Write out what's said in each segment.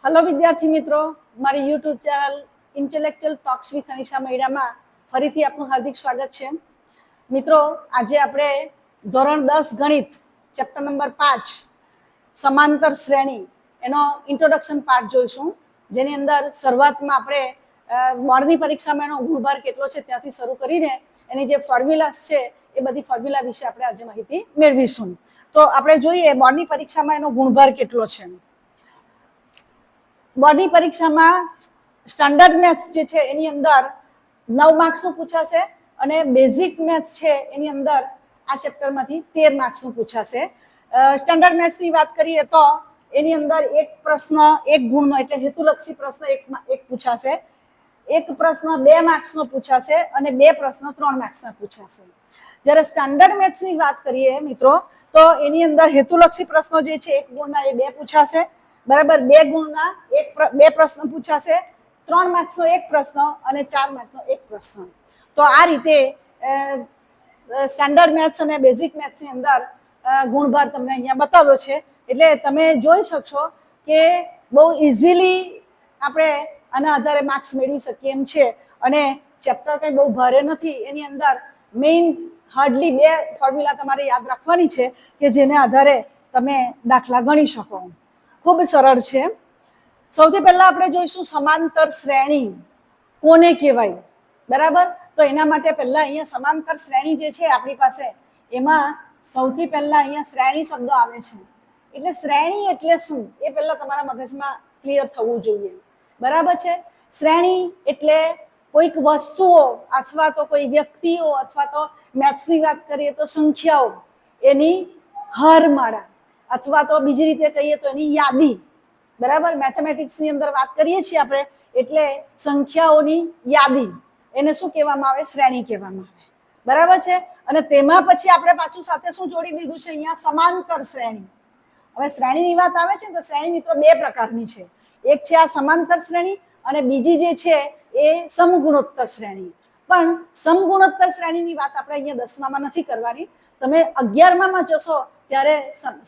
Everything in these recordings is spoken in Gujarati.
हेलो विद्यार्थी मित्रों, मारी YouTube channel intellectual talks with Anisha Maida में फरीथी आपનું हार्दिक स्वागत है। मित्रों, आज આપણે ધોરણ 10 ગણિત ચેપ્ટર નંબર 5 સમાંતર શ્રેણી એનો ઇન્ટ્રોડક્શન પાર્ટ જોઈશું, જેની અંદર શરૂઆતમાં આપણે બોર્ડની પરીક્ષામાં એનો ગુણભાર કેટલો છે ત્યાંથી શરૂ કરીને એની જે ફોર્મ્યુલાસ છે એ બધી ફોર્મ્યુલા વિશે આપણે આજે માહિતી મેળવીશું। તો આપણે જોઈએ બોર્ડની પરીક્ષામાં એનો ગુણભાર કેટલો છે। બોર્ડની પરીક્ષામાં સ્ટાન્ડર્ડ મેથ્સ જે છે એની અંદર 9 માર્ક્સનું પૂછાશે અને બેઝિક મેથ્સ છે એની અંદર આ ચેપ્ટરમાંથી 13 માર્ક્સનું પૂછાશે। સ્ટાન્ડર્ડ મેથ્સની વાત કરીએ તો એની અંદર એક પ્રશ્ન એક ગુણનો એટલે હેતુલક્ષી પ્રશ્ન એક પૂછાશે, એક પ્રશ્ન 2 માર્ક્સનો પૂછાશે અને 2 પ્રશ્ન 3 માર્ક્સના પૂછાશે। જ્યારે સ્ટાન્ડર્ડ મેથ્સની વાત કરીએ મિત્રો તો એની અંદર હેતુલક્ષી પ્રશ્નો જે છે એક ગુણના એ 2 પૂછાશે, બરાબર। 2 ગુણના 2 પ્રશ્ન પૂછાશે, 3 માર્ક્સનો એક પ્રશ્ન અને 4 માર્ક્સનો એક પ્રશ્ન। તો આ રીતે સ્ટાન્ડર્ડ મેથ્સ અને બેઝિક મેથ્સની અંદર ગુણભાર તમને અહીંયા બતાવ્યો છે, એટલે તમે જોઈ શકશો કે બહુ ઇઝીલી આપણે આના આધારે માર્ક્સ મેળવી શકીએ એમ છે અને ચેપ્ટર કંઈ બહુ ભારે નથી। એની અંદર મેઇન હાર્ડલી 2 ફોર્મ્યુલા તમારે યાદ રાખવાની છે કે જેને આધારે તમે દાખલા ગણી શકો। ખૂબ સરળ છે। સૌથી પહેલા આપણે જોઈશું સમાંતર શ્રેણી કોને કહેવાય, બરાબર। તો એના માટે પહેલા અહીંયા સમાંતર શ્રેણી જે છે આપણી પાસે એમાં સૌથી પહેલા અહીંયા શ્રેણી શબ્દ આવે છે, એટલે શ્રેણી એટલે શું એ પહેલા તમારા મગજમાં ક્લિયર થવું જોઈએ, બરાબર છે। શ્રેણી એટલે કોઈક વસ્તુઓ અથવા તો કોઈ વ્યક્તિઓ અથવા તો મેથ્સની વાત કરીએ તો સંખ્યાઓ એની હારમાળા અથવા તો બીજી રીતે કહીએ તો એની યાદી, બરાબર। મેથેમેટિક્સની અંદર વાત કરીએ છીએ આપણે એટલે સંખ્યાઓની યાદી એને શું કહેવામાં આવે? શ્રેણી કહેવામાં આવે, બરાબર છે। અને તેમાં પછી આપણે પાછું સાથે શું જોડી દીધું છે અહીંયા? સમાંતર શ્રેણી। હવે શ્રેણીની વાત આવે છે તો શ્રેણી મિત્રો 2 પ્રકારની છે, એક છે આ સમાંતર શ્રેણી અને બીજી જે છે એ સમગુણોત્તર શ્રેણી। પણ સમગુણોત્તર શ્રેણીની વાત આપણે અહીંયા 10મામાં નથી કરવાની, તમે 11મામાં જશો ત્યારે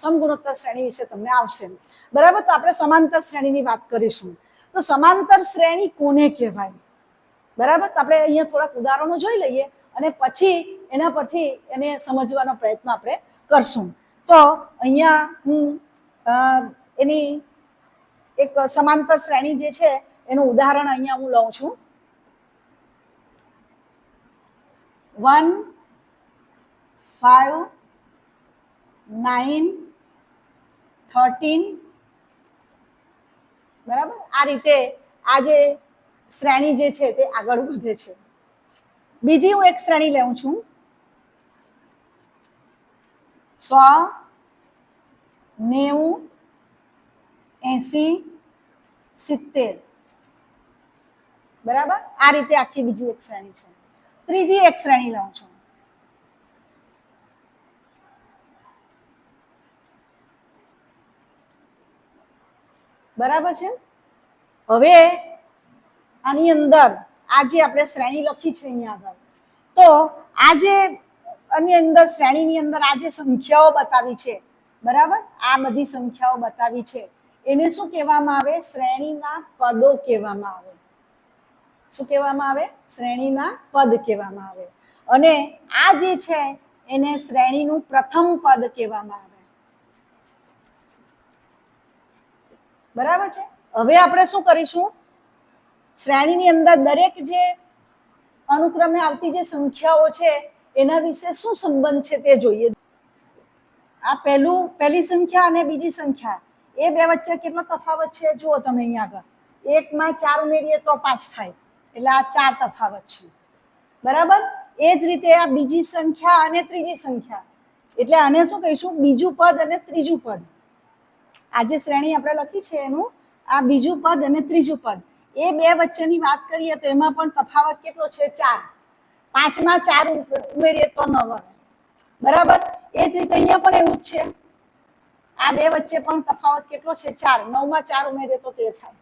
સમગુણોત્તર શ્રેણી વિશે તમને આવશે, બરાબર। તો આપણે સમાંતર શ્રેણીની વાત કરીશું। તો સમાંતર શ્રેણી કોને કહેવાય, બરાબર। તો આપણે અહીંયા થોડાક ઉદાહરણો જોઈ લઈએ અને પછી એના પરથી એને સમજવાનો પ્રયત્ન આપણે કરશું। તો અહીંયા હું એની એક સમાંતર શ્રેણી જે છે એનું ઉદાહરણ અહીંયા હું લઉં છું। 1 5 9 13, બરાબર। આ રીતે આ જે શ્રેણી જે છે તે આગળ વધે છે। બીજી હું એક શ્રેણી લઉં છું 100 90 80 70, બરાબર। આ રીતે આખી બીજી એક શ્રેણી છે। ત્રીજી એક શ્રેણી લઉં છું 1, બરાબર છે। હવે આની અંદર આ જે આપણે શ્રેણી લખી છે અહીંયા આગળ, તો આ જે આની અંદર શ્રેણીની અંદર આ જે સંખ્યાઓ બતાવી છે, બરાબર, આ બધી સંખ્યાઓ બતાવી છે એને શું કહેવામાં આવે? શ્રેણીના પદો કહેવામાં આવે। શું કહેવામાં આવે? શ્રેણીના પદ કહેવામાં આવે। અને આ જે છે એને શ્રેણીનું પ્રથમ પદ કહેવામાં આવે, બરાબર છે। હવે આપણે શું કરીશું? શ્રેણીની અંદર દરેક જે અનુક્રમે આવતી જે સંખ્યાઓ છે એના વિશે શું સંબંધ છે તે જોઈએ। આ પહેલી સંખ્યા અને બીજી સંખ્યા એ 2 વચ્ચે કેટલો તફાવત છે જુઓ તમે અહીંયા આગળ, 1માં 4 ઉમેરીએ તો 5 થાય, એટલે આ 4 તફાવત છે, બરાબર। એ જ રીતે આ બીજી સંખ્યા અને ત્રીજી સંખ્યા, એટલે આને શું કહીશું? બીજું પદ અને ત્રીજું પદ। આ જે શ્રેણી આપણે લખી છે એનું આ બીજું પદ અને ત્રીજું પદ એ 2 વચ્ચેની વાત કરીએ તો એમાં પણ તફાવત કેટલો છે? 4। 5માં 4 ઉમેરીએ તો 9 આવે, બરાબર। એ જ રીતે અહીંયા પણ એવું જ છે, આ 2 વચ્ચે પણ તફાવત કેટલો છે? 4। 9માં 4 ઉમેરીએ તો 13 થાય,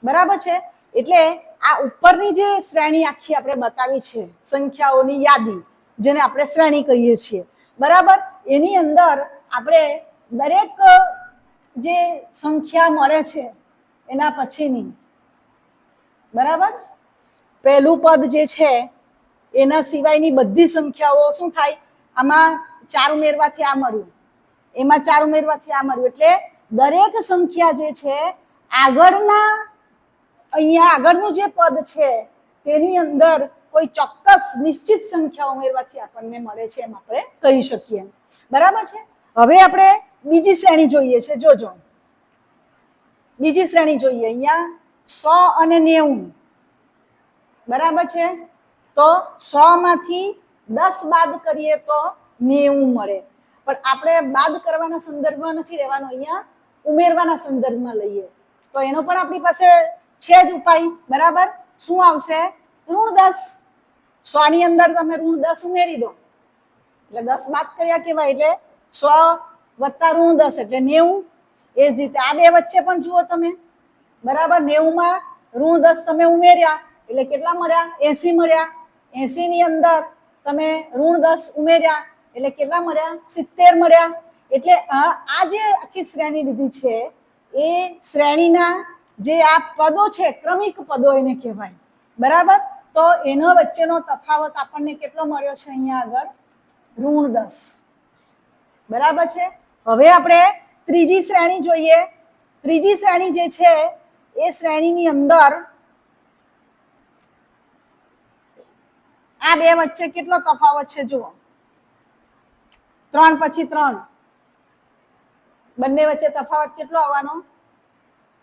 બરાબર છે। એટલે આ ઉપરની જે શ્રેણી આખી આપણે બતાવી છે સંખ્યાઓની યાદી, જેને આપણે શ્રેણી કહીએ છીએ, બરાબર, એની અંદર આપણે દરેક જે સંખ્યા મળે છે એના પછીની, બરાબર. પહેલું પદ જે છે એના સિવાયની બધી સંખ્યાઓ શું થાય, આમાં 4 ઉમેરવાથી આ મળ્યું, એમાં 4 ઉમેરવાથી આ મળ્યું, એટલે દરેક સંખ્યા જે છે આગળના, અહીંયા આગળનું જે પદ છે તેની અંદર કોઈ ચોક્કસ નિશ્ચિત સંખ્યા ઉમેરવાથી આપણને મળે છે, એમ આપણે કહી શકીએ, બરાબર છે. હવે આપણે બીજી શ્રેણી જોઈએ છે, જોજો બીજી શ્રેણી જોઈએ, અહીંયા 100 અને 90, બરાબર છે. તો 100 માંથી 10 બાદ કરીએ તો 90 મળે, પણ આપણે બાદ કરવાના સંદર્ભમાં નથી લેવાનો, અહીંયા ઉમેરવાના સંદર્ભમાં લઈએ તો એનો પણ આપણી પાસે છે જ ઉપાય, બરાબર. શું આવશે, ઋણ 10. 100 ની અંદર તમે ઋણ 10 ઉમેરી દો એટલે 10 બાદ કર્યા કેવાય, એટલે 100 વત્તા ઋણ 10 એટલે 90. એ જ રીતે આ બે વચ્ચે પણ જુઓ તમે, બરાબર. 90 માં ઋણ 10 તમે ઉમેર્યા એટલે કેટલા મળ્યા, 80 મળ્યા. 80 ની અંદર તમે ઋણ 10 ઉમેર્યા એટલે કેટલા મળ્યા, 70 મળ્યા. એટલે આ જે આખી શ્રેણી લીધી છે એ શ્રેણીના જે આ પદો છે, ક્રમિક પદો એને કહેવાય, બરાબર. તો એનો વચ્ચેનો તફાવત આપણને કેટલો મળ્યો છે, અહીંયા આગળ ઋણ 10, બરાબર છે. હવે આપણે ત્રીજી શ્રેણી જોઈએ. ત્રીજી શ્રેણી જે છે એ શ્રેણીની અંદર આ બે વચ્ચે કેટલો તફાવત છે જુઓ, 3 પછી 3, બંને વચ્ચે તફાવત કેટલો આવવાનો,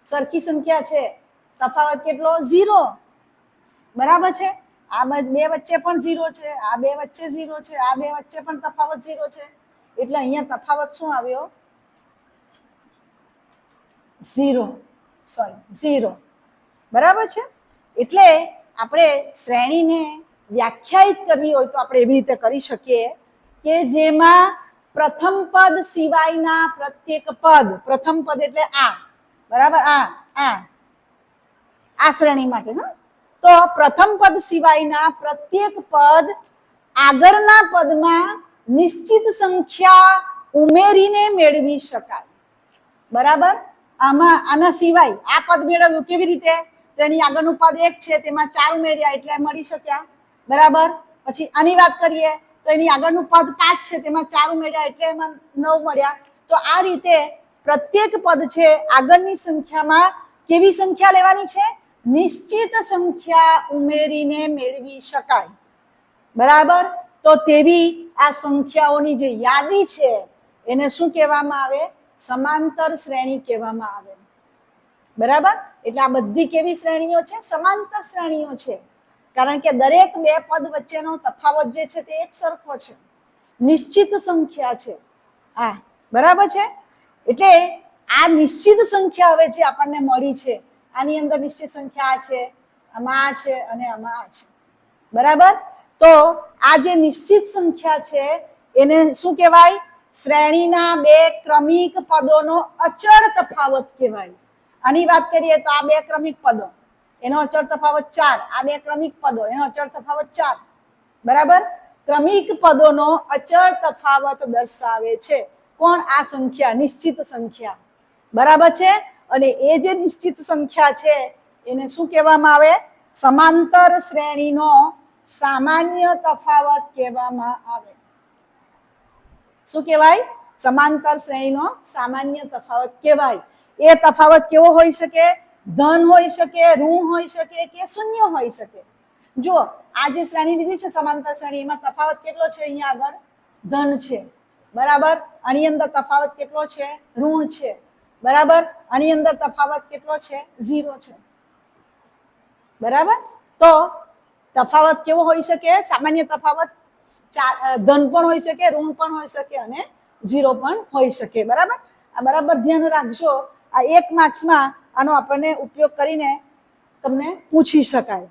સરખી સંખ્યા છે, તફાવત કેટલો, 0, બરાબર છે. આ બે વચ્ચે પણ 0 છે, આ બે વચ્ચે 0 છે, આ બે વચ્ચે પણ તફાવત 0 છે, એટલે અહીંયા તફાવત શું આવ્યો, 0, બરાબર છે. એટલે આપણે શ્રેણીને વ્યાખ્યાયિત કરવી હોય તો આપણે એવી રીતે કરી શકીએ કે જેમાં પ્રથમ પદ સિવાયના પ્રત્યેક પદ, પ્રથમ પદ એટલે આ, બરાબર, આ શ્રેણી માટે, હા. તો પ્રથમ પદ સિવાયના પ્રત્યેક પદ આગળના પદમાં નિશ્ચિત સંખ્યા ઉમેરીને મેળવી શકાય, બરાબર. આના સિવાય આ પદ મેળવ્યું કેવી રીતે, તો એની આગળનું પદ 1 છે તેમાં 4 ઉમેર્યા એટલે મળી શક્યા, બરાબર. પછી આની વાત કરીએ તો એની આગળનું પદ 5 છે તેમાં 4 ઉમેર્યા એટલે એમાં 9 મળ્યા. તો આ રીતે પ્રત્યેક પદ છે આગળની સંખ્યામાં કેવી સંખ્યા લેવાની છે, નિશ્ચિત સંખ્યા ઉમેરીને મેળવી શકાય, બરાબર. તો તેવી આ સંખ્યાઓની જે યાદી છે એને શું કહેવામાં આવે, સમાંતર શ્રેણી કહેવામાં આવે, બરાબર. એટલે આ બધી કેવી શ્રેણીઓ છે, સમાંતર શ્રેણીઓ છે, કારણ કે દરેક બે પદ વચ્ચેનો તફાવત જે છે તે એક સરખો છે, નિશ્ચિત સંખ્યા છે, હા, બરાબર છે. એટલે આ નિશ્ચિત સંખ્યા હવે જે આપણને મળી છે, આની અંદર નિશ્ચિત સંખ્યા છે, આમાં આ છે અને આમાં આ છે, બરાબર. તો આ જે નિશ્ચિત સંખ્યા છે એને શું કહેવાય, શ્રેણીના બે ક્રમિક પદોનો અચળ તફાવત કહેવાય. આની વાત કરીએ તો આ બે ક્રમિક પદો, એનો અચળ તફાવત 4, આ બે ક્રમિક પદો એનો અચળ તફાવત 4, બરાબર. ક્રમિક પદોનો અચળ તફાવત દર્શાવે છે કોણ, આ સંખ્યા, નિશ્ચિત સંખ્યા, બરાબર છે. અને એ જે નિશ્ચિત સંખ્યા છે એને શું કહેવામાં આવે, સમાંતર શ્રેણીનો સામાન્ય તફાવત કહેવામાં આવે. શું કહેવાય, સમાંતર શ્રેણીનો સામાન્ય તફાવત કહેવાય. એ તફાવત કેવો હોઈ શકે, ધન હોઈ શકે, ઋણ હોઈ શકે કે શૂન્ય હોઈ શકે. જો આ જે શ્રેણી લીધી છે સમાંતર શ્રેણી, એમાં તફાવત કેટલો છે, અહીંયા આગળ ધન છે, બરાબર. આની અંદર તફાવત કેટલો છે, ઋણ છે, બરાબર. આની અંદર તફાવત કેટલો છે, 0 છે, બરાબર. તો તફાવત કેવો હોઈ શકે, સામાન્ય તફાવત ધન પણ હોઈ શકે, ઋણ પણ હોઈ શકે અને 0 પણ હોઈ શકે, બરાબર. આ બરાબર ધ્યાન રાખજો, આ 1 માર્ક્સમાં આનો આપણને ઉપયોગ કરીને તમને પૂછી શકાય.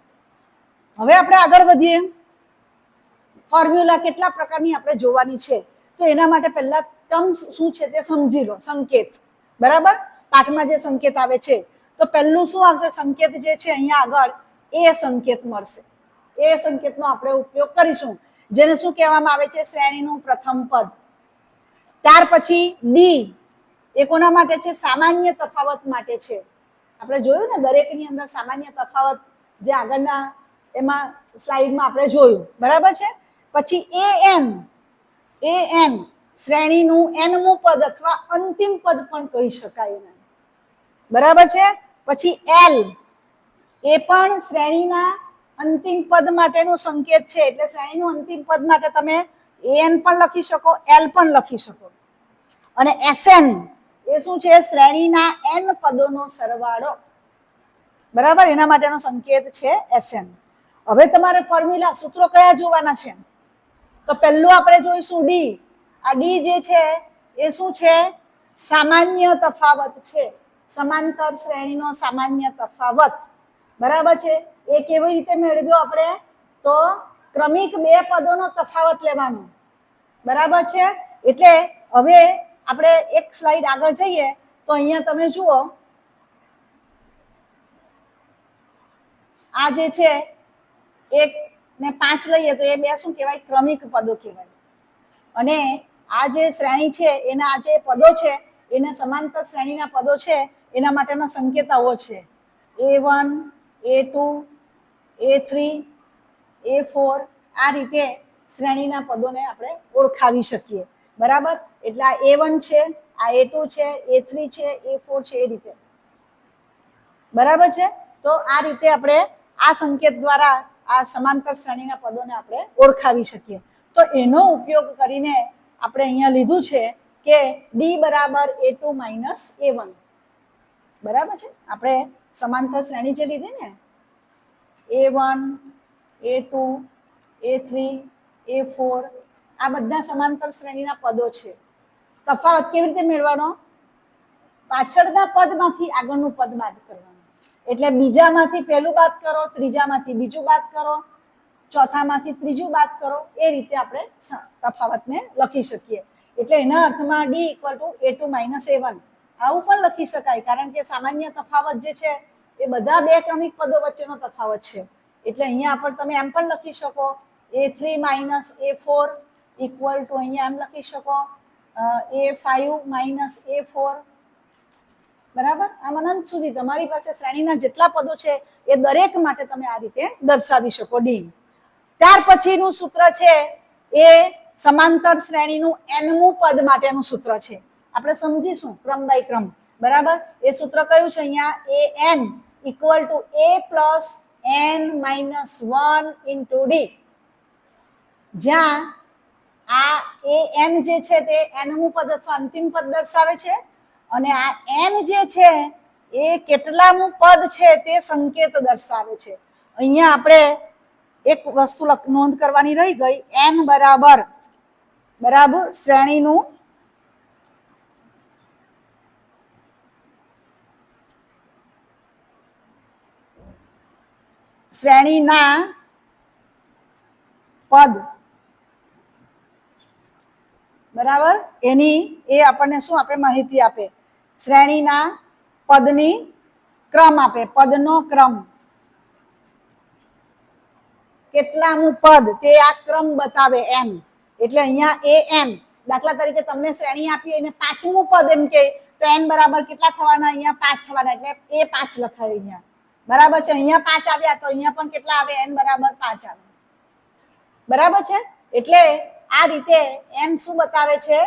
હવે આપણે આગળ વધીએ. ફોર્મ્યુલા કેટલા પ્રકારની આપણે જોવાની છે, તો એના માટે પહેલા ટર્મ્સ શું છે તે સમજી લો, સંકેત, બરાબર. પાઠમાં જે સંકેત આવે છે તો પહેલું શું આવશે, સંકેત જે છે અહીંયા આગળ એ સંકેત મળશે. એ સંકેતનો આપણે ઉપયોગ કરીશું, જેને શું કહેવામાં આવે છે, શ્રેણીનું પ્રથમ પદ. ત્યાર પછી ડી, એ કોના માટે છે, સામાન્ય તફાવત માટે છે, આપણે જોયું ને દરેકની અંદર સામાન્ય તફાવત જે આગળના એમાં સ્લાઇડમાં આપણે જોયું, બરાબર છે. પછી એન શ્રેણીનું nમું પદ અથવા અંતિમ પદ પણ કહી શકાય એને, બરાબર છે. પછી એલ એ પણ શ્રેણીના અંતિમ પદ માટેનું સંકેત છે, એટલે શ્રેણીનું અંતિમ પદ માટે તમે એન પણ લખી શકો, એલ પણ લખી શકો. અને એસએન એ શું છે? શ્રેણીના n પદોનો સરવાળો, બરાબર, એના માટેનો સંકેત છે એસએન. હવે તમારે ફોર્મ્યુલા સૂત્રો કયા જોવાના છે? તો પહેલું આપણે જોઈશું ડી. આ ડી જે છે એ શું છે? સામાન્ય તફાવત છે, સમાંતર શ્રેણીનો સામાન્ય તફાવત, બરાબર છે. એ કેવી રીતે મેળવ્યો આપણે? તો ક્રમિક બે પદોનો તફાવત લેવાનો, બરાબર છે. એટલે હવે આપણે એક સ્લાઇડ આગળ જઈએ તો અહીંયા તમે જુઓ, આ જે છે 1 ને 5 લઈએ તો એ બે શું કહેવાય? ક્રમિક પદો કહેવાય. અને આ જે શ્રેણી છે એના આ જે પદો છે એને સમાંતર શ્રેણીના પદો છે એના માટેના સંકેત આવો છે: A1, A2, A3, A4. આ રીતે શ્રેણીના પદોને આપણે ઓળખાવી શકીએ, બરાબર. એટલે આ A1 છે, આ A2 છે, A3 છે, A4 છે, એ રીતે, બરાબર છે. તો આ રીતે આપણે આ સંકેત દ્વારા આ સમાંતર શ્રેણીના પદોને આપણે ઓળખાવી શકીએ. તો એનો ઉપયોગ કરીને આપણે અહીંયા લીધું છે કે ડી બરાબર A2 માઇનસ A1, બરાબર છે. આપણે સમાંતર શ્રેણી જે લીધી ને, A1, A2, A3, A4, આ બધા સમાંતર શ્રેણીના પદો છે. તફાવત કેવી રીતે મેળવવાનો? પાછળના પદમાંથી આગળનું પદ બાદ કરવાનું. એટલે બીજામાંથી પહેલું બાદ કરો, ત્રીજામાંથી બીજું બાદ કરો, ચોથામાંથી ત્રીજું બાદ કરો, એ રીતે આપણે તફાવતને લખી શકીએ. એટલે એના અર્થમાં D equal to A2 minus A1 આવું પણ લખી શકાય, કારણ કે સામાન્ય તફાવત જે છે એ બધા બે ક્રમિક પદો વચ્ચેનો તફાવત છે. એટલે અહીંયા પણ તમે એમ પણ લખી શકો A3 minus A4 equal to અહીંયા એમ લખી શકો A5 માઇનસ A4, બરાબર. આમ અનંત સુધી તમારી પાસે શ્રેણીના જેટલા પદો છે એ દરેક માટે તમે આ રીતે દર્શાવી શકો ડી. ત્યાર પછીનું સૂત્ર છે એ સમાંતર શ્રેણીનું nમું પદ માટેનું સૂત્ર છે. આપણે સમજીશું ક્રમ બાય ક્રમ, બરાબર. એ સૂત્ર કયું છે અહીંયા? an equal to a plus n minus 1 into D. જ્યાં આ an જે છે તે nમું પદ અથવા અંતિમ પદ દર્શાવે છે, અને આ n જે છે એ કેટલામું પદ છે તે સંકેત દર્શાવે છે. અહીંયા આપણે એક વસ્તુ નોંધ કરવાની રહી ગઈ, n બરાબર શ્રેણીનું શ્રેણીના પદ, બરાબર. એની એ આપણને શું આપે? માહિતી આપે. શ્રેણીના પદની ક્રમ આપે, પદનો ક્રમ, કેટલામું પદ તે આ ક્રમ બતાવે n. એટલે અહીંયા an, દાખલા તરીકે તમને શ્રેણી આપી અને પાંચમું પદ એમ કે તો n બરાબર કેટલા થવાના? અહીંયા 5 થવાના, એટલે A5 લખાય અહીંયા, બરાબર છે. અહીંયા 5 આવ્યા તો અહીંયા પણ કેટલા આવે? n બરાબર 5 આવે, બરાબર છે. એટલે આ રીતે n શું બતાવે છે?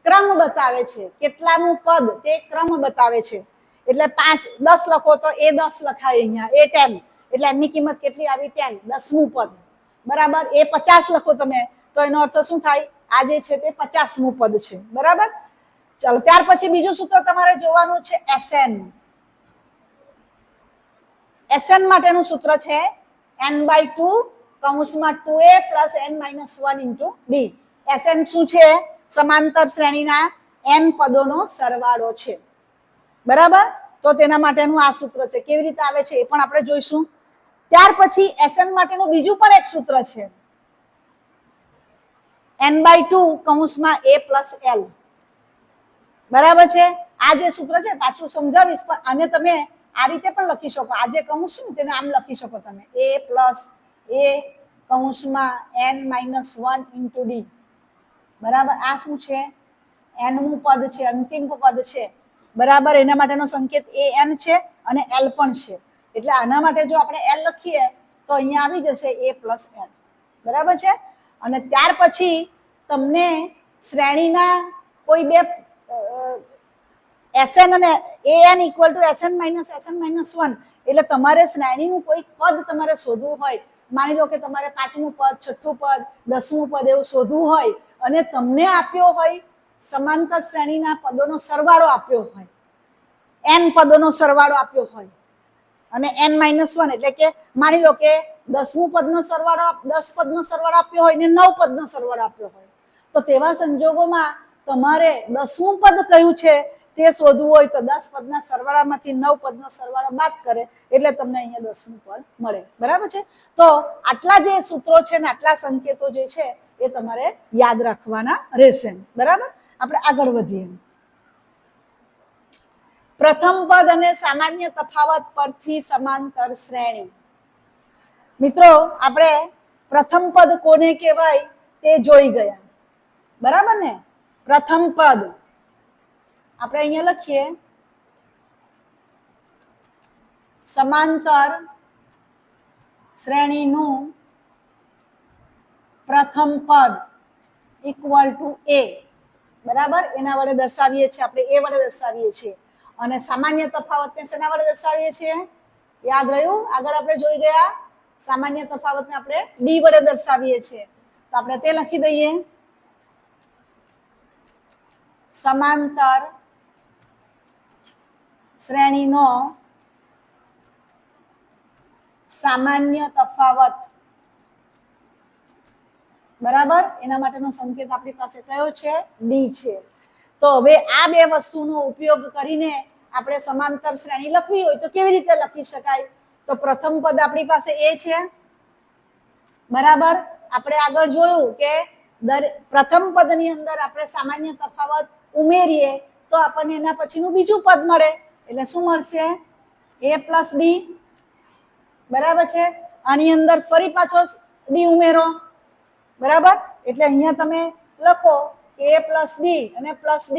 ક્રમ બતાવે છે. કેટલામું પદ તે ક્રમ બતાવે છે. એટલે 5, 10 લખો તો A10 લખાય અહીંયા, A10, એટલે એની કિંમત કેટલી આવી? 10, 10મું પદ, બરાબર. A50 લખો તમે તો એનો અર્થ શું થાય? આ જે છે તે 50મું પદ છે, બરાબર. ચાલો, ત્યાર પછી બીજું સૂત્ર તમારે જોવાનું છે SN. SN માટેનું સૂત્ર છે n/2 કૌંસમાં 2a plus n minus 1 into D. SN શું છે? સમાંતર શ્રેણીના n પદોનો સરવાળો છે, બરાબર. તો તેના માટેનું આ સૂત્ર છે. કેવી રીતે આવે છે એ પણ આપણે જોઈશું. ત્યાર પછી SN માટેનું બીજું પણ એક સૂત્ર છે, n/2 કૌંસમાં a પ્લસ l, બરાબર છે. આ જે સૂત્ર છે પાછું સમજાવીશ, પણ આને તમે આ રીતે પણ લખી શકો. આ જે કૌંસ છે ને તેને આમ લખી શકો તમે, a પ્લસ a કૌંસમાં n માઇનસ 1 ઇન્ટુ ડી, બરાબર. આ શું છે? nમું પદ છે, અંતિમ પદ છે, બરાબર. એના માટેનો સંકેત an છે અને l પણ છે. એટલે આના માટે જો આપણે l લખીએ તો અહીંયા આવી જશે a પ્લસ l. બરાબર છે. અને ત્યાર પછી તમને શ્રેણીના કોઈ બે Sn અને an equal to Sn minus 1, એટલે તમારે શ્રેણીનું કોઈ પદ તમારે શોધવું હોય, માની લો કે તમારે 5મું પદ, 6થું પદ, 10મું પદ એવું શોધવું હોય અને તમને આપ્યો હોય સમાંતર શ્રેણીના પદોનો સરવાળો આપ્યો હોય, n પદોનો સરવાળો આપ્યો હોય અને n માઇનસ 1 એટલે કે માની લો કે 10મું પદનો સરવાળો 10 પદનો સરવાળો આપ્યો હોય ને 9 પદનો સરવાળો આપ્યો હોય, તો તેવા સંજોગોમાં તમારે 10મું પદ કયું છે તે શોધવું હોય તો 10 પદના સરવાળામાંથી 9 પદનો સરવાળો બાદ કરે એટલે તમને અહીંયા 10મું પદ મળે. બરાબર છે. તો આટલા જે સૂત્રો છે ને આટલા સંકેતો જે છે એ તમારે યાદ રાખવાના રહેશે. બરાબર. આપણે આગળ વધીએ. પ્રથમ પદ અને સામાન્ય તફાવત પરથી સમાંતર શ્રેણી. મિત્રો આપણે પ્રથમ પદ કોને કહેવાય તે જોઈ ગયા. બરાબર ને. પ્રથમ પદ આપણે અહીંયા લખીએ સમાંતર શ્રેણીનું પ્રથમ પદ ઇક્વલ ટુ a. બરાબર. એના વડે દર્શાવીએ છીએ આપણે, a વડે દર્શાવીએ છીએ. અને સામાન્ય તફાવતને શેના વડે દર્શાવીએ છીએ? યાદ રહ્યું? આગળ આપણે જોઈ ગયા સામાન્ય તફાવતને આપણે d વડે દર્શાવીએ છીએ. તો આપણે તે લખી દઈએ સમાંતર શ્રેણીનો સામાન્ય તફાવત. બરાબર. એના માટેનો સંકેત આપણી પાસે કયો છે? d છે. તો હવે આ બે વસ્તુનો ઉપયોગ કરીને આપણે સમાંતર શ્રેણી લખવી હોય તો કેવી રીતે લખી શકાય? તો પ્રથમ પદ આપણી પાસે a છે. બરાબર. આપણે આગળ જોયું કે પ્રથમ પદની અંદર આપણે સામાન્ય તફાવત ઉમેરીએ તો આપણને એના પછીનું બીજું પદ મળે. એટલે શું મળશે? a plus d. બરાબર છે. આની અંદર ફરી પાછો d ઉમેરો. બરાબર. એટલે અહીંયા તમે લખો a પ્લસ d અને પ્લસ d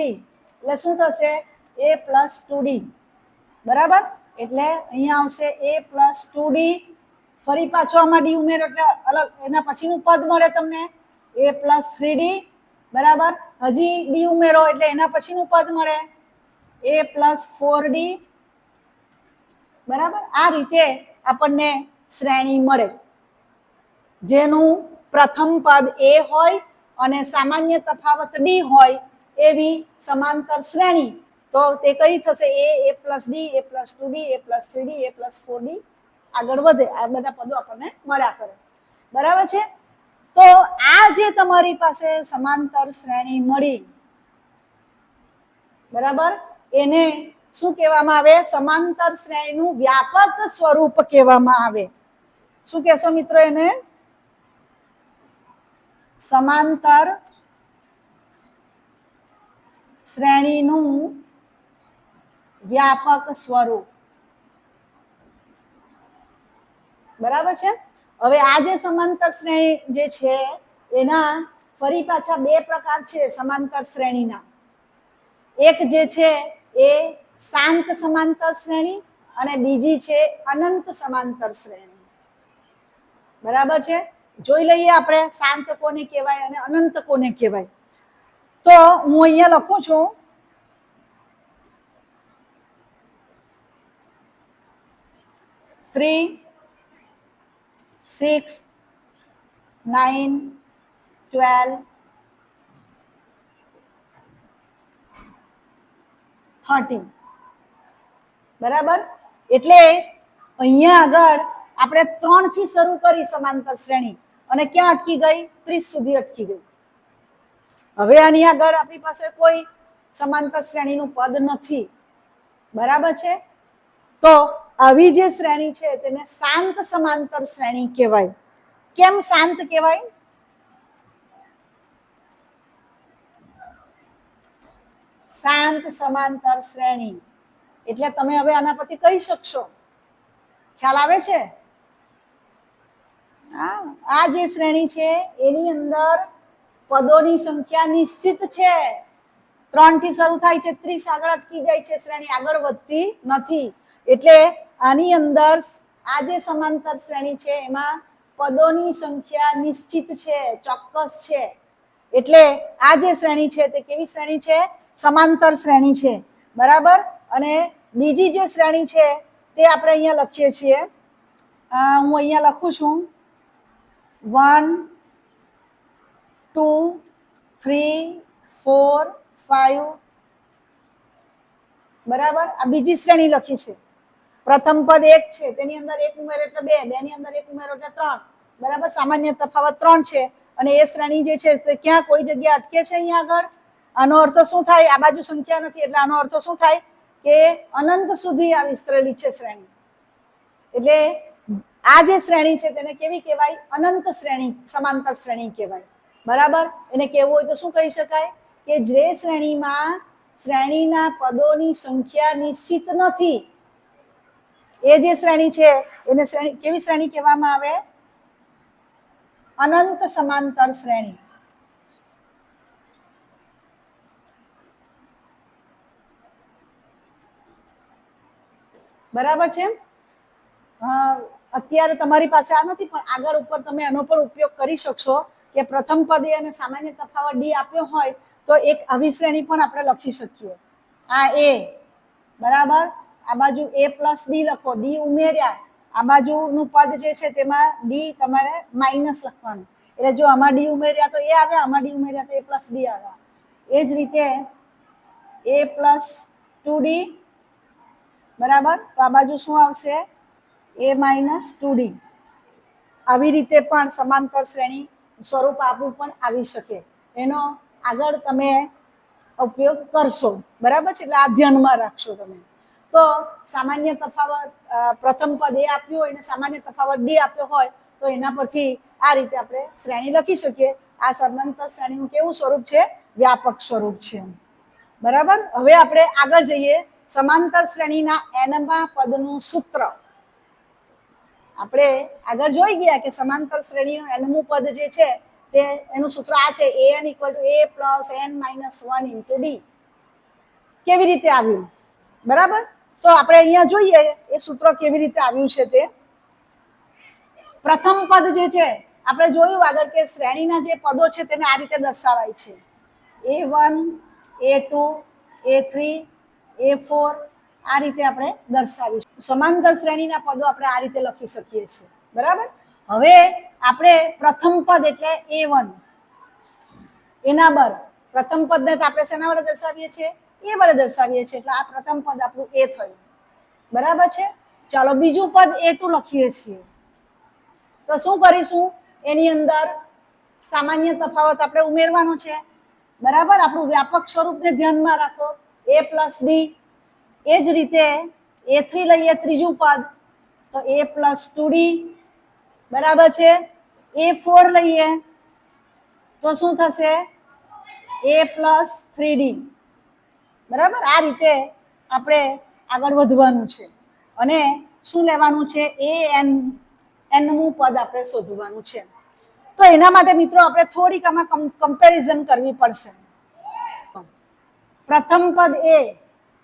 એટલે શું થશે? a plus 2d. બરાબર. એટલે અહીંયા આવશે a પ્લસ 2d. ફરી પાછો આમાં d ઉમેરો એટલે અલગ એના પછીનું પદ મળે તમને a પ્લસ 3d. બરાબર. હજી d ઉમેરો એટલે એના પછીનું પદ મળે a પ્લસ 4d. બરાબર. આ રીતે આપણને શ્રેણી મળે જેનું પ્રથમ પદ a હોય અને સામાન્ય તફાવત d હોય એવી સમાંતર શ્રેણી. તો તે કઈ થશે? a plus d, a plus 2d, a plus 3d, a plus 4d આગળ વધે. આ બધા પદો આપણને મળ્યા કરે. બરાબર છે. તો આ જે તમારી પાસે સમાંતર શ્રેણી મળી, બરાબર, એને શું કહેવામાં આવે? સમાંતર શ્રેણીનું વ્યાપક સ્વરૂપ કહેવામાં આવે. શું કહેશો મિત્રો એને? સમાંતર શ્રેણીનું વ્યાપક સ્વરૂપ. બરાબર છે. હવે આ જે સમાંતર શ્રેણી જે છે એના ફરી પાછા બે પ્રકાર છે સમાંતર શ્રેણીના. એક જે છે એ શાંત સમાંતર શ્રેણી અને બીજી છે અનંત સમાંતર શ્રેણી. બરાબર છે. જોઈ લઈએ આપણે શાંત કોને કહેવાય અને અનંત કોને કહેવાય. તો હું અહીંયા લખું છું 3, 6, 9, 12, 13. બરાબર. એટલે અહીંયા આગળ આપણે 3 થી શરૂ કરી સમાંતર શ્રેણી અને ક્યાં અટકી ગઈ? 30 સુધી અટકી ગઈ. હવે આની આગળ આપણી પાસે કોઈ સમાંતર શ્રેણીનું પદ નથી. બરાબર છે. તો આવી જે શ્રેણી છે તેને શાંત સમાંતર શ્રેણી કહેવાય. કેમ શાંત કહેવાય? શાંત સમાંતર શ્રેણી એટલે તમે હવે આના પરથી કહી શકશો. ખ્યાલ આવે છે? આ જે શ્રેણી છે એની અંદર પદોની સંખ્યા નિશ્ચિત છે. 3 થી શરૂ થાય છે, 30 આગળ અટકી જાય છે, શ્રેણી આગળ વધતી નથી. એટલે આની અંદર આ જે સમાંતર શ્રેણી છે એમાં પદોની સંખ્યા નિશ્ચિત છે, ચોક્કસ છે. એટલે આ જે શ્રેણી છે તે કેવી શ્રેણી છે? સમાંતર શ્રેણી છે. બરાબર. અને બીજી જે શ્રેણી છે તે આપણે અહીંયા લખીએ છીએ. હું અહીંયા લખું છું 1 2 3 4 5. બરાબર. આ બીજી શ્રેણી લખી છે. પ્રથમ પદ 1 છે, તેની અંદર 1 ઉમેરો એટલે 2, 2 ની અંદર 1 ઉમેરો એટલે 3. બરાબર. સામાન્ય તફાવત 3 છે. અને એ શ્રેણી જે છે તે ક્યાં કોઈ જગ્યાએ અટકે છે અહીંયા આગળ? આનો અર્થ શું થાય? આ બાજુ સંખ્યા નથી એટલે આનો અર્થ શું થાય કે અનંત સુધી આ વિસ્તરેલી છે શ્રેણી. એટલે આ જે શ્રેણી છે તેને કેવી કહેવાય? અનંત શ્રેણી, સમાંતર શ્રેણી કહેવાય. બરાબર. એને કહેવું હોય તો શું કહી શકાય કે જે શ્રેણીમાં શ્રેણીના પદોની સંખ્યા નિશ્ચિત નથી, એ જે શ્રેણી છે એને શ્રેણી કેવી શ્રેણી કહેવામાં આવે? અનંત સમાંતર શ્રેણી. બરાબર છે. અત્યારે તમારી પાસે આ નથી, પણ આગળ ઉપર તમે એનો પણ ઉપયોગ કરી શકશો કે પ્રથમ પદ એ અને સામાન્ય તફાવત ડી આપ્યો હોય તો એક આવી શ્રેણી પણ આપણે લખી શકીએ. આ એ, બરાબર. આ બાજુ a પ્લસ ડી લખો, ડી ઉમેર્યા, આ બાજુનું પદ જે છે તેમાં ડી તમારે માઇનસ લખવાનું. એટલે જો આમાં ડી ઉમેર્યા તો એ આવ્યા, આમાં ડી ઉમેર્યા તો a પ્લસ ડી આવ્યા. એ જ રીતે a પ્લસ 2d, બરાબર. તો આ બાજુ શું આવશે? a minus 2d. આવી રીતે પણ સમાંતર શ્રેણી સ્વરૂપ આપવું પણ આવી શકે. એનો આગળ તમે ઉપયોગ કરશો. બરાબર છે. એટલે આ ધ્યાનમાં રાખશો તમે. તો સામાન્ય તફાવત પ્રથમ પદ એ આપ્યું હોય અને સામાન્ય તફાવત ડી આપ્યો હોય તો એના પરથી આ રીતે આપણે શ્રેણી લખી શકીએ. આ સમાંતર શ્રેણીનું કેવું સ્વરૂપ છે? વ્યાપક સ્વરૂપ છે. બરાબર. હવે આપણે આગળ જઈએ. સમાંતર શ્રેણીના એનમા પદનું સૂત્ર. આપણે આગળ જોઈ ગયા કે સમાંતર શ્રેણીનું એનમું પદ જે છે તે એનું સૂત્ર આ છે, an = a + n - 1 * d. કેવી રીતે આવ્યું? બરાબર. તો આપણે અહીંયા જોઈએ એ સૂત્ર કેવી રીતે આવ્યું છે તે. પ્રથમ પદ જે છે આપણે જોયું આગળ કે શ્રેણીના જે પદો છે તેને આ રીતે દર્શાવાય છે. a1 a2 a3 a4 આ રીતે આપણે દર્શાવીશું. સમાંતર શ્રેણીના પદો આપણે આ રીતે લખી શકીએ છીએ. બરાબર. હવે આપણે પ્રથમ પદ એટલે a1 એના બર પ્રથમ પદને તો આપણે શેના વડે દર્શાવીએ છીએ? એ વડે દર્શાવીએ છીએ. એટલે આ પ્રથમ પદ આપણું એ થયું. બરાબર છે. ચાલો બીજું પદ a2 લખીએ છીએ. તો શું કરીશું? એની અંદર સામાન્ય તફાવત આપણે ઉમેરવાનો છે. બરાબર. આપણું વ્યાપક સ્વરૂપને ધ્યાનમાં રાખો, a + d. એ જ રીતે a3 લઈએ, ત્રીજું પદ, તો a + 2d. બરાબર છે. a4 લઈએ તો શું થશે? a + 3d. બરાબર. આ રીતે આપણે આગળ વધવાનું છે અને શું લેવાનું છે? nમું પદ આપણે શોધવાનું છે. તો એના માટે મિત્રો આપણે થોડીક આમાં કમ્પેરિઝન કરવી પડશે. પ્રથમ પદ એ,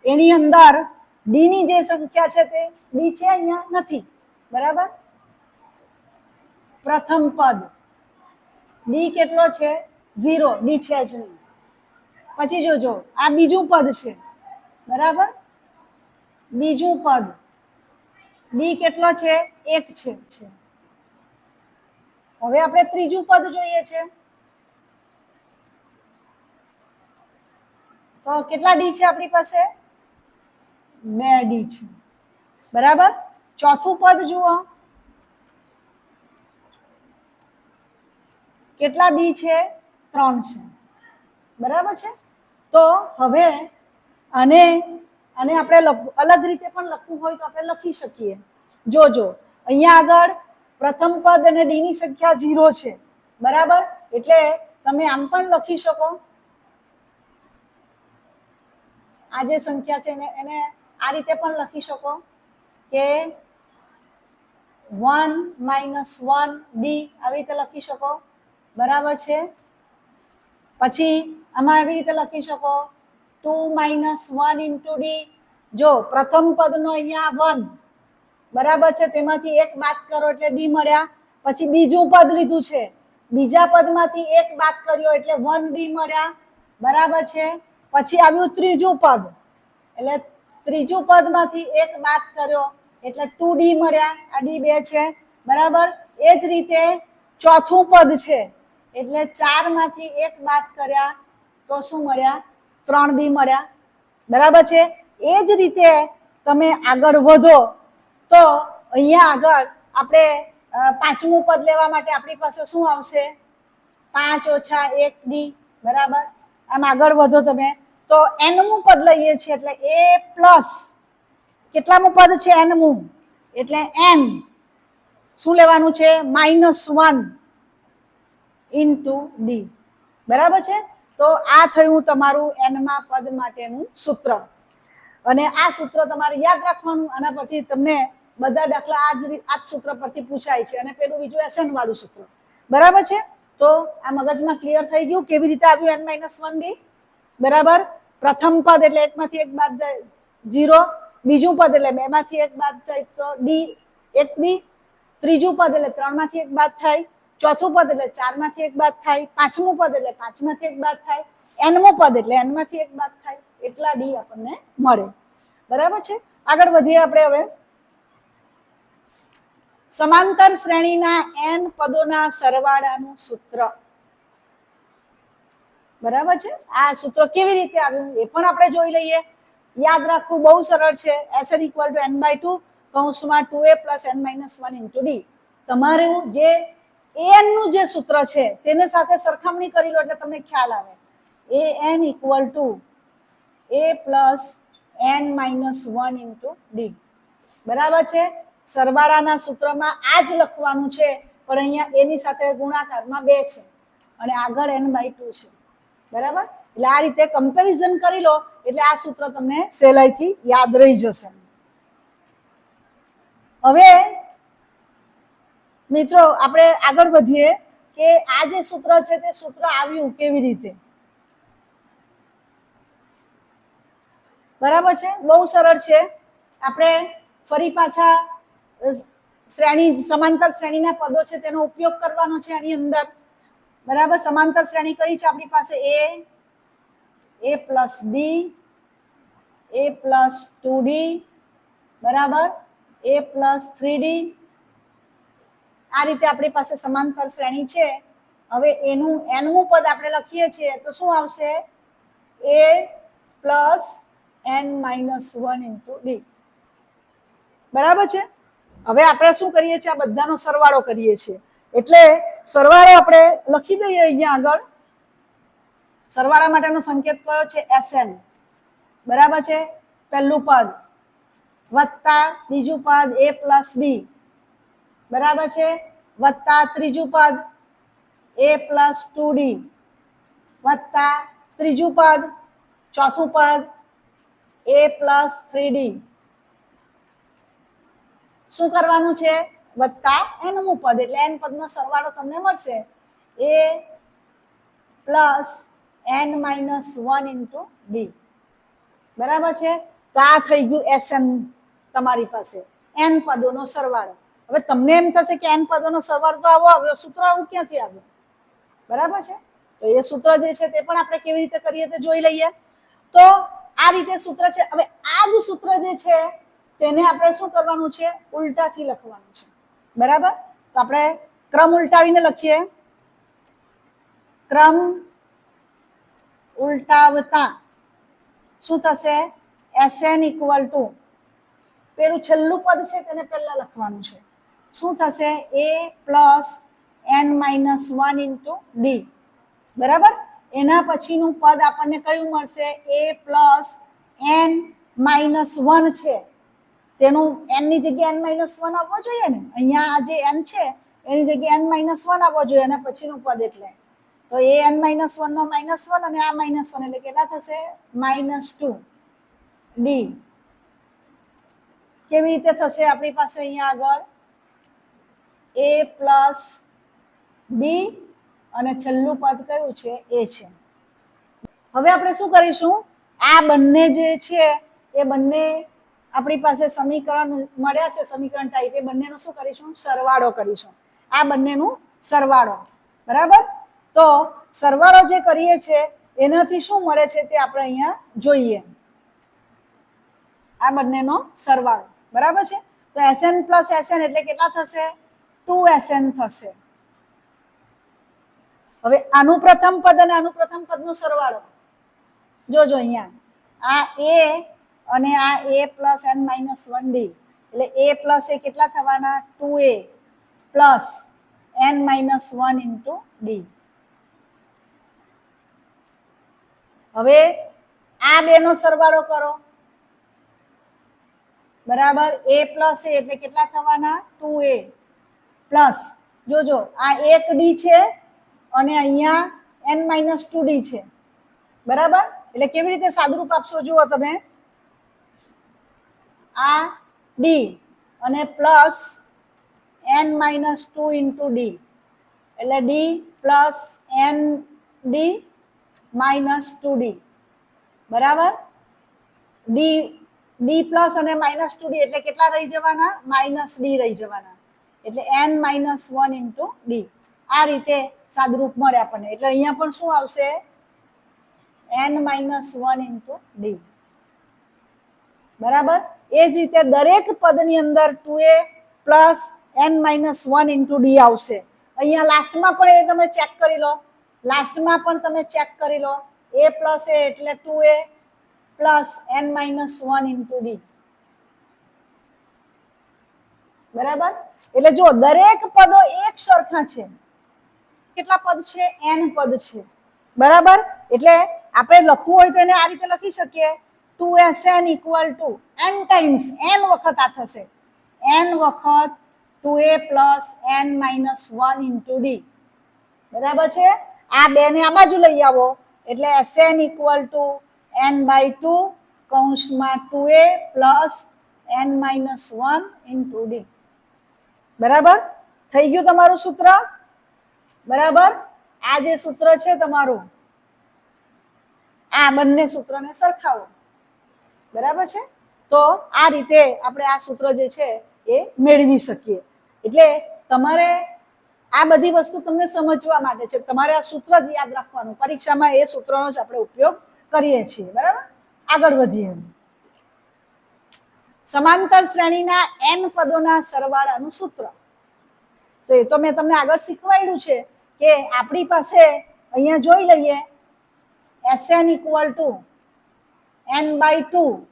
એની અંદર ડી ની જે સંખ્યા છે તે ડી છે, અહીંયા નથી. બરાબર. પ્રથમ પદ ડી કેટલો છે? 0. ડી છે જ નહીં. પછી જોજો આ બીજું પદ છે. બરાબર. બીજું પદ ડી કેટલો છે? 1 છે. હવે આપણે ત્રીજું પદ જોઈએ છે. તો કેટલા ડી છે આપણી પાસે? 2 ડી છે. બરાબર. ચોથું પદ જુઓ, કેટલા ડી છે? 3 છે. બરાબર છે. તો હવે આને આપણે અલગ રીતે પણ લખવું હોય તો આપણે લખી શકીએ. જોજો અહીંયા આગળ પ્રથમ પદ અને ડી ની સંખ્યા 0 છે. બરાબર. એટલે તમે આમ પણ લખી શકો. આ જે સંખ્યા છે એને આ રીતે પણ લખી શકો કે 1 - 1 ડી આવી રીતે લખી શકો. બરાબર છે. પછી આમાં આવી રીતે લખી શકો 2 - 1 ઇન્ટુ ડી. જો પ્રથમ પદનો અહીંયા 1 બરાબર છે, તેમાંથી એક બાદ કરો એટલે ડી મળ્યા. પછી બીજું પદ લીધું છે, બીજા પદમાંથી એક બાદ કર્યો એટલે 1 ડી મળ્યા. બરાબર છે. પછી આવ્યું ત્રીજું પદ, એટલે ત્રીજું પદમાંથી એક બાદ કર્યો એટલે 2 ડી મળ્યા. આ ડી 2 છે. બરાબર. એ જ રીતે ચોથું પદ છે, એટલે 4 માંથી એક બાદ કર્યા તો શું મળ્યા? 3 ડી મળ્યા. બરાબર છે. એ જ રીતે તમે આગળ વધો તો અહીંયા આગળ આપણે પાંચમું પદ લેવા માટે આપણી પાસે શું આવશે? 5 - 1 ડી. બરાબર. આમ આગળ વધો તમે તો એનમું પદ લઈએ છીએ એટલે એ પ્લસ કેટલામું પદ છે? એનમું. એટલે એન શું લેવાનું છે? -1 ઇન્ટુ ડી. બરાબર છે. તો આ થયું તમારું એનમાં પદ માટેનું સૂત્ર. અને આ સૂત્ર તમારે યાદ રાખવાનું. આના પરથી તમને બધા દાખલા આ જ સૂત્ર પરથી પૂછાય છે. અને પેલું બીજું એસએન વાળું સૂત્ર. બરાબર છે. તો આ મગજમાં ક્લિયર થઈ ગયું કેવી રીતે આવ્યું n-1 ડી. બરાબર. પ્રથમ પદ એટલે એકમાંથી એક બાદ 0, બીજું પદ એટલે 2 માંથી એક બાદ થાય તો ડી 1 ડી, ત્રીજું પદ એટલે 3 માંથી એક બાદ થાય, ચોથું પદ એટલે 4 માંથી એક બાદ થાય, પાંચમું પદ એટલે 5 માંથી એક બાદ થાય, એનમું પદ એટલે n માંથી એક બાદ થાય. એટલા ડી આપણને મળે. બરાબર છે. આગળ વધીએ આપણે હવે. સમાંતર શ્રેણીના n પદોના સરવાળાનું સૂત્ર. બરાબર છે. આ સૂત્ર કેવી રીતે આવ્યું એ પણ આપણે જોઈ લઈએ. યાદ રાખવું બહુ સરળ છે. Sn = n/2 કૌંસમાં 2a + n-1 ઇન્ટુ ડી. તમારું જે an નું જે સૂત્ર છે તેને સાથે સરખામણી કરી લો એટલે તમને ખ્યાલ આવે. an = a + n-1 into D. બરાબર છે. સરવાળાના સૂત્રમાં આ જ લખવાનું છે, પણ અહીંયા એની સાથે ગુણાકારમાં 2 છે અને આગળ n/2 છે. બરાબર. એટલે આ રીતે કમ્પેરિઝન કરી લો એટલે આ સૂત્ર તમને સહેલાઈથી યાદ રહી જશે. હવે મિત્રો આપણે આગળ વધીએ કે આ જે સૂત્ર છે તે સૂત્ર આવ્યું કેવી રીતે. બરાબર છે. બહુ સરળ છે. આપણે ફરી પાછા સમાંતર શ્રેણીના પદો છે તેનો ઉપયોગ કરવાનો છે આની અંદર. બરાબર. સમાંતર શ્રેણી કઈ છે આપણી પાસે? a + b, a + 2d, બરાબર, a + 3d. આ રીતે આપણી પાસે સમાંતર શ્રેણી છે. હવે એનું nમું પદ આપણે લખીએ છીએ તો શું આવશે? a + n-1 into D. બરાબર છે. હવે આપણે શું કરીએ છીએ? આ બધાનો સરવાળો કરીએ છીએ. એટલે સરવાળો આપણે લખી દઈએ અહીંયા આગળ. સરવાળા માટેનો સંકેત કયો છે? Sn. બરાબર છે. પહેલું પદ વત્તા બીજું પદ a + b. બરાબર છે. વત્તા ત્રીજું પદ a + 2d, વત્તા ત્રીજું પદ, ચોથું પદ a + 3d. શું કરવાનું છે? વત્તા nમું પદ એટલે n પદનો સરવાળો તમને મળશે a + n-1 ઇન્ટુ ડી. બરાબર છે. તો આ થઈ ગયું Sn તમારી પાસે n પદોનો સરવાળો. હવે તમને એમ થશે કે n પદોનો સરવાળો તો આવો આવ્યો, સૂત્ર આવું ક્યાંથી આવ્યું? બરાબર છે. તો એ સૂત્ર જે છે તે પણ આપણે કેવી રીતે કરીએ તે જોઈ લઈએ. તો આ રીતે સૂત્ર છે. હવે આ જ સૂત્ર જે છે તેને આપણે શું કરવાનું છે? ઉલટાથી લખવાનું છે. બરાબર. તો આપણે ક્રમ ઉલટાવીને લખીએ. ક્રમ ઉલટાવતા શું થશે? Sn = પેલું છેલ્લું પદ છે તેને પહેલા લખવાનું છે. શું થશે? a + n-1 into D. બરાબર. એના પછીનું પદ આપણને કયું મળશે? a + n-1 છે. તેનું n ની જગ્યાએ n-1 આવવો જોઈએ ને. અહીંયા આ જે n છે એની જગ્યાએ n-1 આવવો જોઈએ અને પછીનું પદ એટલે તો a n-1 નો -1 અને આ -1 એટલે કેટલા થશે? -2 ડી. કેવી રીતે થશે આપણી પાસે અહીંયા આગળ? a + b અને છેલ્લું પદ કયું છે? a છે. હવે આપણે શું કરીશું? આ બંને જે છે એ બંને આપણી પાસે સમીકરણ મળ્યા છે, સમીકરણ ટાઈપ, એ બંનેનું શું કરીશું? સરવાળો કરીશું. આ બંનેનું સરવાળો, બરાબર? તો સરવાળો જે કરીએ છીએ એનાથી શું મળે છે તે આપણે અહીંયા જોઈએ. આ બંનેનો સરવાળો, બરાબર છે? તો Sn પ્લસ Sn એટલે કેટલા થશે? 2Sn થશે. હવે આનું પ્રથમ પદ અને આનું પ્રથમ પદનો સરવાળો જોજો અહીંયા. આ a અને આ a plus n minus 1d એટલે a પ્લસ એ કેટલા થવાના? 2a plus n minus 1 into d. હવે આ બેનો સરવાળો કરો, બરાબર? a પ્લસ a એટલે કેટલા થવાના? 2a પ્લસ જોજો આ 1d છે અને અહીંયા n માઇનસ 2d છે, બરાબર? એટલે કેવી રીતે સાદુરૂપ આપશો જુઓ તમે. આ d અને plus n minus 2 into d એટલે d plus n d minus 2d, બરાબર? d પ્લસ અને માઇનસ 2d એટલે કેટલા રહી જવાના? માઇનસ d રહી જવાના. એટલે n માઇનસ 1 ઇન્ટુ d. આ રીતે સાદુરૂપ મળે આપણને. એટલે અહીંયા પણ શું આવશે? n માઇનસ 1 ઇન્ટુ d, બરાબર? એ જ રીતે દરેક પદની અંદર 2a plus n minus 1 into d આવશે. અહીંયા લાસ્ટમાં પણ એ તમે ચેક કરી લો, લાસ્ટમાં પણ તમે ચેક કરી લો. a પ્લસ a એટલે 2a plus n minus 1 into d, બરાબર? એટલે જો દરેક પદો એક સરખા છે. કેટલા પદ છે? n પદ છે, બરાબર? એટલે આપણે લખવું હોય તો એને આ રીતે લખી શકીએ 2Sn equal to n times, n વખત આ થશે, n વખત 2a plus n minus 1 into d, બરાબર છે? આ બે ને આ બાજુ લઈ આવો એટલે Sn equal to n by 2 કૌંસમાં 2a plus n minus 1 into d, બરાબર? થઈ ગયું તમારું સૂત્ર, બરાબર? આ જે સૂત્ર છે તમારું, આ બંને સૂત્રને સરખાવો, બરાબર છે? તો આ રીતે આપણે આ સૂત્ર જે છે એ મેળવી શકીએ. એટલે તમારે આ બધી વસ્તુ તમને સમજવા માટે છે, તમારે આ સૂત્ર જ યાદ રાખવાનું. પરીક્ષામાં એ સૂત્રનો જ આપણે ઉપયોગ કરીએ છીએ, બરાબર? આગળ વધીએ. સમાંતર શ્રેણીના n પદોના સરવાળાનું સૂત્ર. તો એ તો મેં તમને આગળ શીખવાડ્યું છે કે આપણી પાસે અહીંયા જોઈ લઈએ Sn equal to n by 2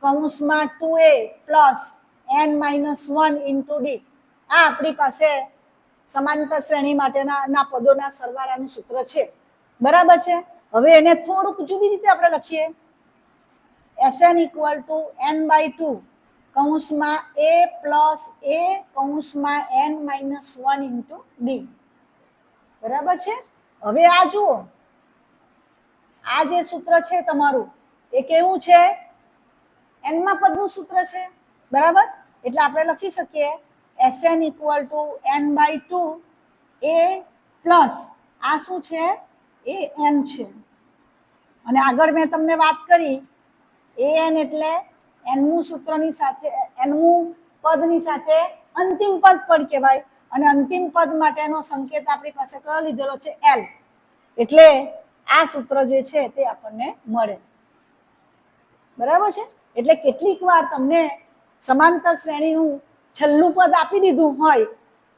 કૌંસમાં 2a plus n minus 1 into d. આ આપણી પાસે સમાંતર શ્રેણી માટેના પદોના સરવાળાનું સૂત્ર છે, બરાબર છે? હવે એને થોડુંક જુદી રીતે આપણે લખીએ. Sn equal to n by 2 કૌંસમાં a પ્લસ a કૌંસમાં n માઇનસ 1 ઇન્ટુ d, બરાબર છે? હવે આ જુઓ, આ જે સૂત્ર છે તમારું એ કેવું છે? n માં પદનું સૂત્ર છે, બરાબર? એટલે આપણે લખી શકીએ Sn equal to n by 2 a plus આ શું છે? an છે. અને આગળ મેં તમને વાત કરી an એટલે nમું સૂત્રની સાથે, nમું પદની સાથે અંતિમ પદ પણ કહેવાય. અને અંતિમ પદ માટેનો સંકેત આપણી પાસે કયો લીધેલો છે? l. એટલે આ સૂત્ર જે છે તે આપણને મળે, બરાબર છે? એટલે કેટલીક વાર તમને સમાંતર શ્રેણીનું છેલ્લું પદ આપી દીધું હોય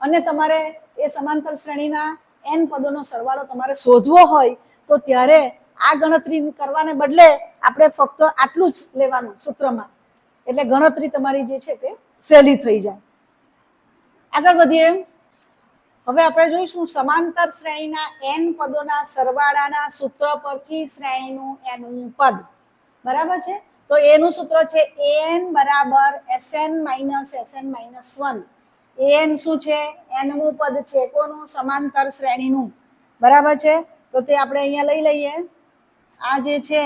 અને તમારે એ સમાંતર શ્રેણીના n પદોનો સરવાળો તમારે શોધવો હોય તો ત્યારે આ ગણતરી કરવાને બદલે આપણે ફક્ત આટલું જ લેવાનું સૂત્રમાં, એટલે ગણતરી તમારી જે છે તે સહેલી થઈ જાય. આગળ વધીએ. હવે આપણે જોઈશું સમાંતર શ્રેણીના n પદોના સરવાળાના સૂત્ર પરથી શ્રેણીનું nમું પદ, બરાબર છે? તો એનું સૂત્ર છે an બરાબર Sn minus Sn minus 1. an શું છે? nમું પદ છે, કોનું? સમાંતર શ્રેણીનું, બરાબર છે? તો તે આપણે અહીંયા લઈ લઈએ. આ જે છે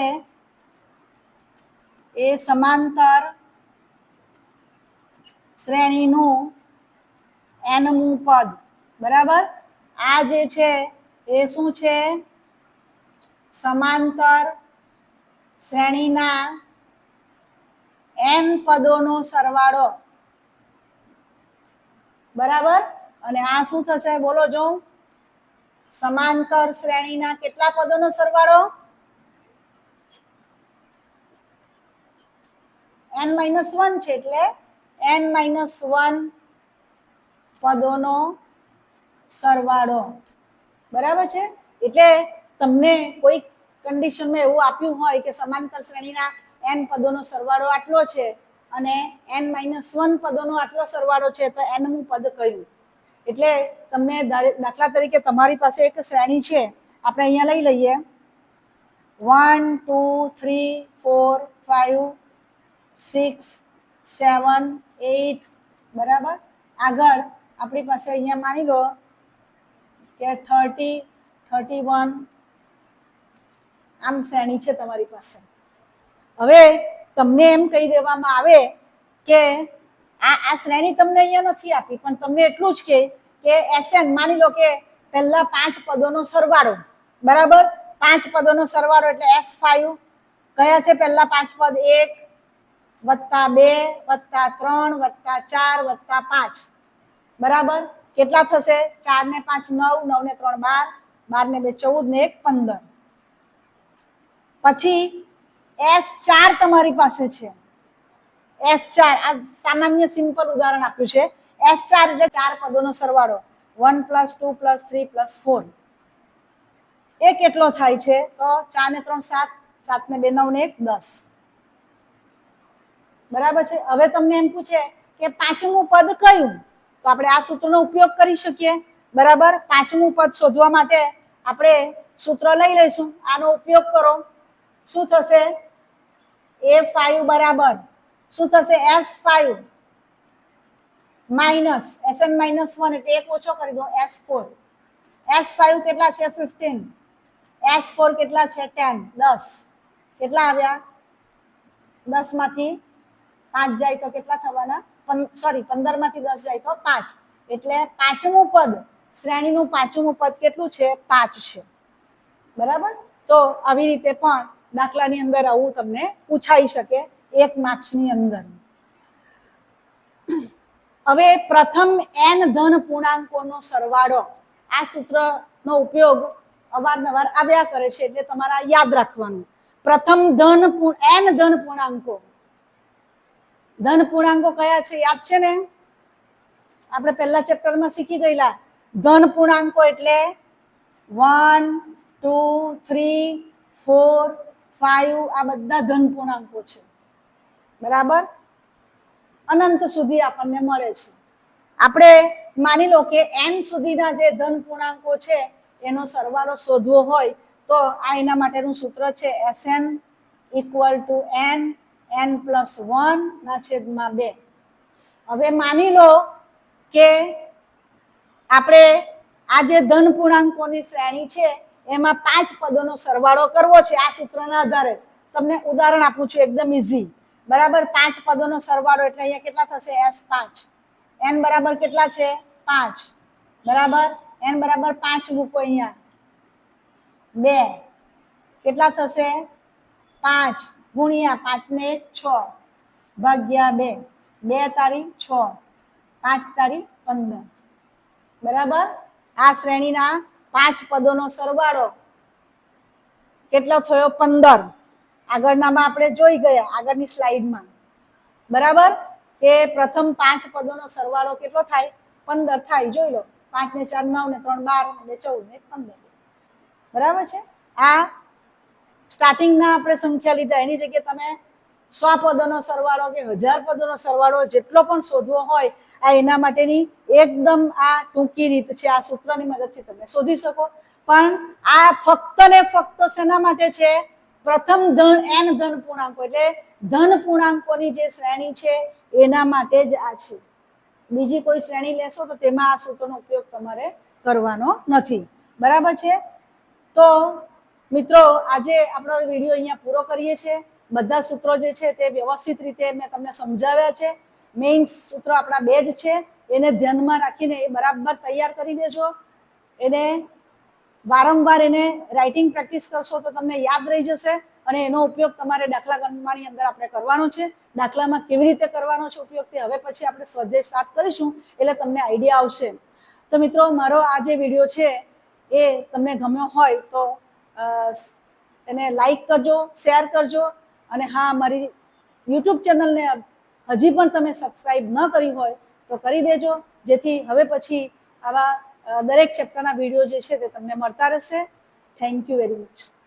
એ સમાંતર શ્રેણીનું nમું પદ, બરાબર? આ જે છે એ શું છે? સમાંતર શ્રેણીના n પદોનો સરવાળો, બરાબર. અને આ શું થશે બોલો જો, સમાંતર શ્રેણીના કેટલા પદોનો સરવાળો, n-1 છે એટલે n-1 પદોનો સરવાળો, બરાબર છે. એટલે તમને કોઈ કન્ડિશનમાં એવું આપ્યું હોય કે સમાંતર શ્રેણીના n પદોનો સરવાળો આટલો છે અને n-1 પદોનો આટલો સરવાળો છે, તો nમું પદ કયું. એટલે તમને દાખલા તરીકે તમારી પાસે એક શ્રેણી છે, આપણે અહીંયા લઈ લઈએ 1 2 3 4 5 6 7 8, બરાબર. આગળ આપણી પાસે અહીંયા માની લો કે 30 31 આમ શ્રેણી છે તમારી પાસે. હવે તમને એમ કહી દેવામાં આવે કે આ શ્રેણી તમને અહીંયા નથી આપી, પણ તમને એટલું જ કે SN માની લો કે પહેલા 5 પદોનો સરવાળો, બરાબર. 5 પદોનો સરવાળો એટલે S5 કયા છે પહેલા 5 પદ, 1 +2 +3 +4 +5, બરાબર. કેટલા થશે, 4 ને 5 9, 9 ને 3 12, 12 ને 2 14 ને 1 15. પછી S4 તમારી પાસે છે. S4 આ સામાન્ય સિમ્પલ ઉદાહરણ આપ્યું છે. S4 એટલે 4 પદોનો સરવાળો 1 +2 +3 +4. એ કેટલો થાય છે, તો 4 ને 3 7, 7 ને 2 9 ને 1 10, બરાબર છે. હવે તમને એમ પૂછે કે પાંચમું પદ કયું, તો આપણે આ સૂત્રનો ઉપયોગ કરી શકીએ, બરાબર. પાંચમું પદ શોધવા માટે આપણે સૂત્ર લઈ લઈશું, આનો ઉપયોગ કરો. શું થશે, A5 બરાબર શું થશે, S5 માઇનસ SN-1 એટલે 1 ઓછો કરી દો, S4. S5 કેટલા છે 15, S4 કેટલા છે 10, 10. કેટલા આવ્યા, 10 માંથી 5 જાય તો કેટલા થવાના, સોરી 15 માંથી 10 જાય તો 5, એટલે પાંચમું પદ, શ્રેણીનું પાંચમું પદ કેટલું છે, 5 છે, બરાબર. તો આવી રીતે પણ દાખલાની અંદર આવું તમને પૂછાઈ શકે 1 માર્ક્સની અંદર. હવે પ્રથમ n ધન પૂર્ણાંકોનો સરવાળો, આ સૂત્રનો ઉપયોગ અવારનવાર આવ્યા કરે છે, એટલે તમારા યાદ રાખવાનું. પ્રથમ n ધન પૂર્ણાંકો, ધન પૂર્ણાંકો કયા છે યાદ છે ને, આપણે પહેલા ચેપ્ટરમાં શીખી ગયેલા. ધન પૂર્ણાંકો એટલે 1 2 3 4 5 આ બધા ધન પૂર્ણાંકો છે, બરાબર. અનંત સુધી આપણને મળે છે. આપણે માની લો કે n સુધીના જે ધન પૂર્ણાંકો છે એનો સરવાળો શોધવો હોય તો આ એના માટેનું સૂત્ર છે SN = n n+1/2. હવે માની લો કે આપણે આ જે ધન પૂર્ણાંકોની શ્રેણી છે એમાં 5 પદોનો સરવાળો કરવો છે. આ સૂત્રના આધારે તમને ઉદાહરણ આપું છું, એકદમ ઈઝી, બરાબર. 5 પદોનો સરવાળો એટલે અહીંયા કેટલા થશે, S5. n બરાબર કેટલા છે 5, બરાબર. n બરાબર 5 મૂકો, અહીંયા 2 કેટલા થશે 5 ગુણ્યા 5 ને 1 6 ભાગ્યા 2, 2 તારી 6, 5 તારી 15, બરાબર. આ શ્રેણીના 5 પદોનો સરવાળો કેટલો થયો 15. આગળનામાં આપણે જોઈ ગયા આગળની સ્લાઇડમાં, બરાબર, કે પ્રથમ 5 પદોનો સરવાળો કેટલો થાય 15 થાય. જોઈ લો, 5 ને 4 9 ને 3 12 ને 14 ને 15, બરાબર છે. આ સ્ટાર્ટિંગના આપણે સંખ્યા લીધા, એની જગ્યાએ તમે 100 પદોનો સરવાળો કે 1000 પદોનો સરવાળો જેટલો પણ શોધવો હોય, આ એના માટેની એકદમ આ ટૂંકી રીત છે. આ સૂત્રની મદદથી તમે શોધી શકો. પણ આ ફક્ત ને ફક્ત શેના માટે છે, પ્રથમ n ધન પૂર્ણાંકો એટલે ધન પૂર્ણાંકોની જે શ્રેણી છે એના માટે જ આ છે. બીજી કોઈ શ્રેણી લેશો તો તેમાં આ સૂત્રનો ઉપયોગ તમારે કરવાનો નથી, બરાબર છે. તો મિત્રો આજે આપણો વિડીયો અહીંયા પૂરો કરીએ છીએ. બધા સૂત્રો જે છે તે વ્યવસ્થિત રીતે મેં તમને સમજાવ્યા છે. મેઇન સૂત્રો આપણા 2 જ છે, એને ધ્યાનમાં રાખીને એ બરાબર તૈયાર કરી દેજો. એને વારંવાર એને રાઇટિંગ પ્રેક્ટિસ કરશો તો તમને યાદ રહી જશે અને એનો ઉપયોગ તમારે દાખલા ગણવાની અંદર આપણે કરવાનો છે. દાખલામાં કેવી રીતે કરવાનો છે ઉપયોગ તે હવે પછી આપણે સ્વાધ્યાય સ્ટાર્ટ કરીશું એટલે તમને આઈડિયા આવશે. તો મિત્રો, મારો આ જે વિડીયો છે એ તમને ગમ્યો હોય તો એને લાઈક કરજો, શેર કરજો, અને હા, મારી યુટ્યુબ ચેનલને હજી પણ તમે સબસ્ક્રાઈબ ન કરી હોય તો કરી દેજો, જેથી હવે પછી આવા દરેક ચેપ્ટરના વિડીયો જે છે તે તમને મળતા રહેશે. Thank you very much.